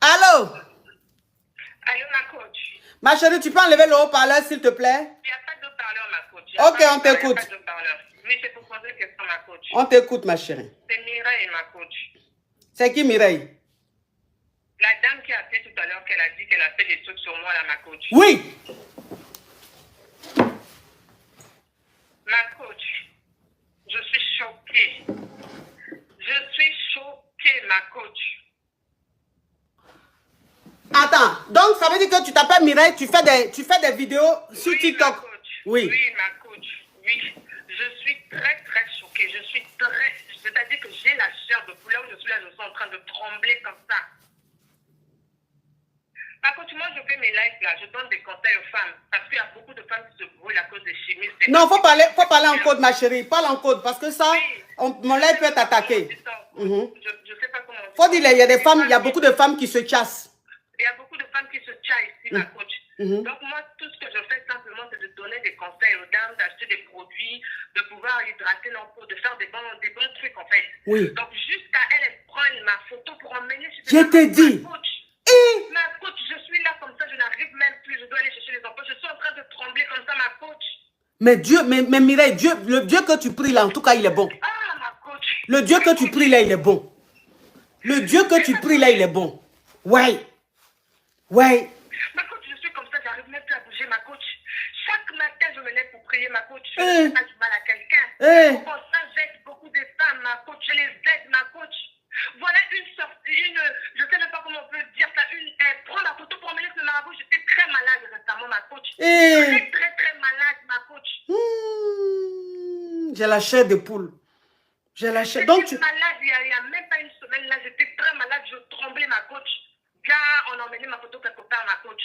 Allô? Allô, ma coach. Ma chérie, tu peux enlever le haut-parleur, s'il te plaît? Il n'y a pas d'haut-parleur, ma coach. Ok, on t'écoute. Il n'y a pas d'haut-parleur. Oui, c'est pour poser une question, ma coach. On t'écoute, ma chérie. C'est Mireille, ma coach. C'est qui, Mireille? La dame qui a appelé tout à l'heure, qu'elle a dit qu'elle a fait des trucs sur moi, là, ma coach. Oui. Ma coach, je suis choquée. Je suis choquée, ma coach. Attends, donc ça veut dire que tu t'appelles Mireille, tu fais des vidéos sur Oui, TikTok. ma coach. Oui. Oui, ma coach. Oui. Je suis très, très choquée. Je suis très... C'est-à-dire que j'ai la chair de poule. Là où je suis là, je suis en train de trembler comme ça. Ma coach, moi, je fais mes lives là. Je donne des conseils aux femmes. Parce qu'il y a beaucoup de femmes qui se brûlent à cause des chimistes. Non, faut parler en code, ma chérie. Parle en code, parce que ça, oui. mon live peut être attaqué. Je ne sais pas comment on dit. Faut dire, il y a des femmes, il y a beaucoup de femmes qui se chassent. Il y a beaucoup de femmes qui se chassent ici, ma coach. Donc, moi, tout ce que je fais simplement, c'est de donner des conseils aux dames, d'acheter des produits, de pouvoir hydrater leur peau, de faire des bons trucs, en fait. Oui. Donc, jusqu'à elle prenne ma photo pour emmener chez Je t'ai dit. ma coach. Et Ma coach, je suis là comme ça, je n'arrive même plus, je dois aller chercher les enfants. Je suis en train de trembler comme ça, ma coach. mais Dieu, mais Mireille, Dieu, le Dieu que tu pries là, en tout cas, il est bon. Ah, ma coach. Le Dieu que tu pries là, il est bon. Le Dieu que tu pries là, il est bon. Ouais. Ouais. Ma coach, je suis comme ça, j'arrive même plus à bouger, ma coach. Chaque matin, je me lève pour prier, ma coach. Je ne fais pas du mal à quelqu'un. Pour ça, j'aide beaucoup de femmes, ma coach. Je les aide, ma coach. Voilà une sortie, je ne sais même pas comment on peut dire ça, prends la photo pour emmener ce marabout. J'étais très malade récemment, ma coach. Très, très, très malade, ma coach. J'ai la chair de poule. J'ai la chair. Donc, J'étais malade il n'y a même pas une semaine, là, j'étais très malade, je tremblais, ma coach. Gars, on a emmené ma photo quelque part, ma coach.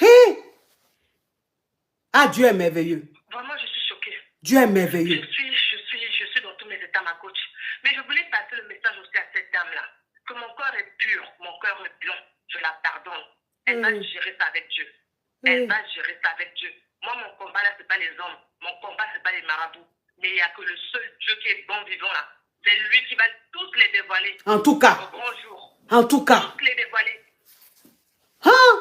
Hé! Ah, Dieu est merveilleux. Vraiment, je suis choquée. Dieu est merveilleux. Je suis dans tous mes états, ma coach. Mais je voulais passer le message aussi à cette dame-là. Que mon corps est pur, mon cœur est blanc. Je la pardonne. Elle va gérer ça avec Dieu. Elle va gérer ça avec Dieu. Moi, mon combat là, c'est pas les hommes. Mon combat, c'est pas les marabouts. Mais il n'y a que le seul Dieu qui est bon vivant là. C'est lui qui va tous les dévoiler. En tout cas. Au grand jour. En tout cas. Tous les dévoiler. Hein?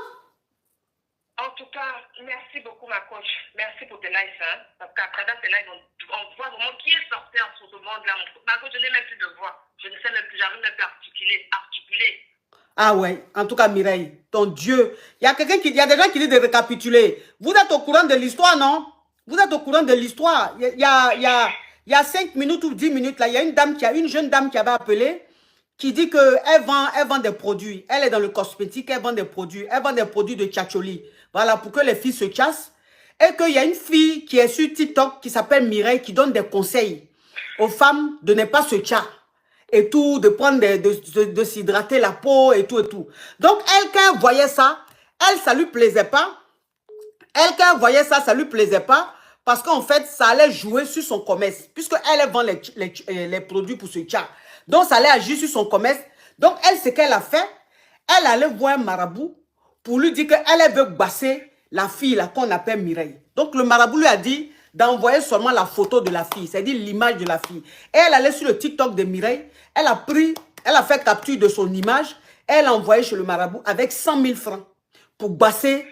En tout cas, merci beaucoup, ma coach. Merci pour tes lives, hein. Parce qu'à travers tes lives, on voit vraiment qui est sorti en ce monde-là. Ma coach, je n'ai même plus de voix. Je ne sais même plus, j'arrive même plus à articuler. Ah ouais, en tout cas, Mireille, ton Dieu. Il y a des gens qui disent de récapituler. Vous êtes au courant de l'histoire, non? Vous êtes au courant de l'histoire. Il y a 5 minutes ou 10 minutes, là, il y a une jeune dame qui avait appelé, qui dit qu'elle vend des produits. Elle est dans le cosmétique, elle vend des produits. Elle vend des produits de tchatcholi. Voilà, pour que les filles se chassent. Et qu'il y a une fille qui est sur TikTok qui s'appelle Mireille, qui donne des conseils aux femmes de ne pas se chasser. Et tout, de prendre, de s'hydrater la peau et tout et tout. Donc, elle, quand elle voyait ça, ça lui plaisait pas. Elle, quand elle voyait ça, ça lui plaisait pas. Parce qu'en fait, ça allait jouer sur son commerce. Puisque elle vend les produits pour ce chat. Donc, ça allait agir sur son commerce. Donc, elle, ce qu'elle a fait, elle allait voir un marabout pour lui dire qu'elle veut basser la fille là qu'on appelle Mireille. Donc, le marabout lui a dit d'envoyer seulement la photo de la fille, c'est-à-dire l'image de la fille. Et elle allait sur le TikTok de Mireille, elle a fait capture de son image, elle a envoyé chez le marabout avec 100 000 francs pour basser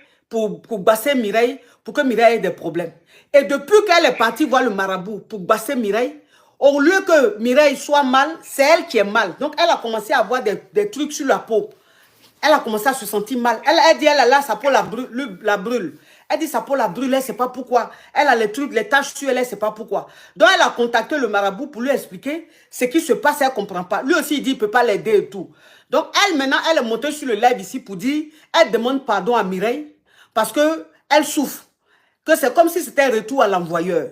Mireille, pour que Mireille ait des problèmes. Et depuis qu'elle est partie voir le marabout pour basser Mireille, au lieu que Mireille soit mal, c'est elle qui est mal. Donc, elle a commencé à avoir des trucs sur la peau. Elle a commencé à se sentir mal. Elle dit, sa peau la brûle. Elle dit, sa peau la brûle, elle ne sait pas pourquoi. Elle a les trucs, les taches sur elle, elle ne sait pas pourquoi. Donc, elle a contacté le marabout pour lui expliquer ce qui se passe, elle ne comprend pas. Lui aussi, il dit, il ne peut pas l'aider et tout. Donc, elle, maintenant, elle est montée sur le live ici pour dire, elle demande pardon à Mireille parce qu'elle souffre. Que c'est comme si c'était un retour à l'envoyeur.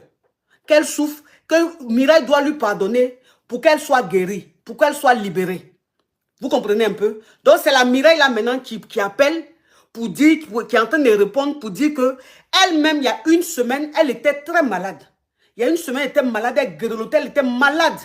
Qu'elle souffre, que Mireille doit lui pardonner pour qu'elle soit guérie, pour qu'elle soit libérée. Vous comprenez un peu? Donc, c'est la Mireille là maintenant qui appelle pour dire, qui est en train de répondre pour dire que elle-même, il y a une semaine, elle était très malade. Il y a une semaine, elle était malade, elle grelottait, elle était malade.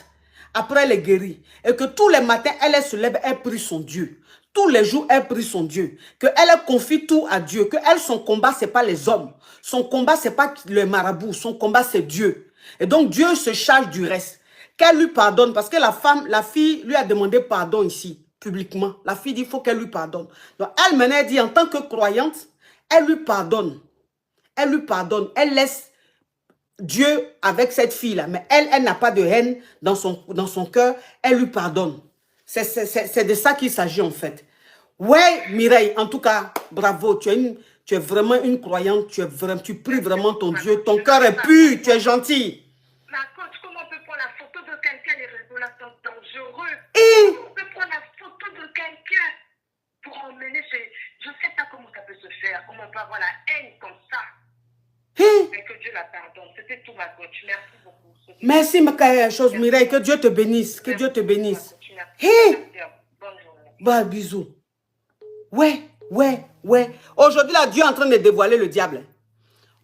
Après, elle est guérie. Et que tous les matins, elle se lève, elle prie son Dieu. Tous les jours, elle prie son Dieu. Qu'elle confie tout à Dieu. Que elle, son combat, ce n'est pas les hommes. Son combat, ce n'est pas le marabout. Son combat, c'est Dieu. Et donc, Dieu se charge du reste. Qu'elle lui pardonne. Parce que la fille lui a demandé pardon ici. publiquement. La fille dit, il faut qu'elle lui pardonne. Donc, elle maintenant, elle dit, en tant que croyante, elle lui pardonne. Elle lui pardonne. Elle laisse Dieu avec cette fille-là. Mais elle n'a pas de haine dans son cœur. Elle lui pardonne. C'est de ça qu'il s'agit en fait. Ouais, Mireille, en tout cas, bravo. Tu es vraiment une croyante. Tu pries vraiment ton Dieu. Ton cœur est pur. Tu es gentil. Ma coach, comment on peut prendre la photo de quelqu'un, les réseaux là sont dangereux. Et On peut prendre la photo de quelqu'un pour emmener chez... Je ne sais pas comment ça peut se faire, comment on peut avoir la haine comme ça. Mais que Dieu la pardonne. C'était tout, ma coach. Merci beaucoup. Merci, ma chose, Mireille. Que Dieu te bénisse. Que Dieu te bénisse. Bonne journée. Bah, bisous. Ouais. Aujourd'hui, là, Dieu est en train de dévoiler le diable.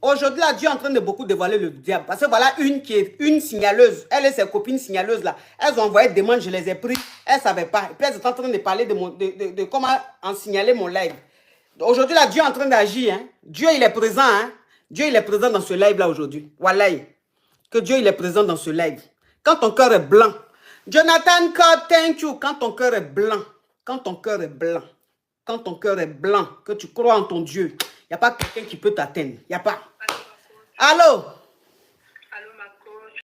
Aujourd'hui, là, Dieu est en train de beaucoup dévoiler le diable. Parce que voilà une qui est une signaleuse. Elle et ses copines signaleuses, là. Elles ont envoyé des demandes, je les ai pris. Elles ne savaient pas. Et puis, elles sont en train de parler de comment en signaler mon live. Aujourd'hui, là, Dieu est en train d'agir. Hein. Dieu, il est présent. Hein. Dieu, il est présent dans ce live-là aujourd'hui. Wallahi. Que Dieu, il est présent dans ce live. Quand ton cœur est blanc. Jonathan God, thank you. Quand ton cœur est blanc. Quand ton cœur est blanc. Quand ton cœur est blanc. Que tu crois en ton Dieu. Il n'y a pas quelqu'un qui peut t'atteindre. Il n'y a pas. Allô?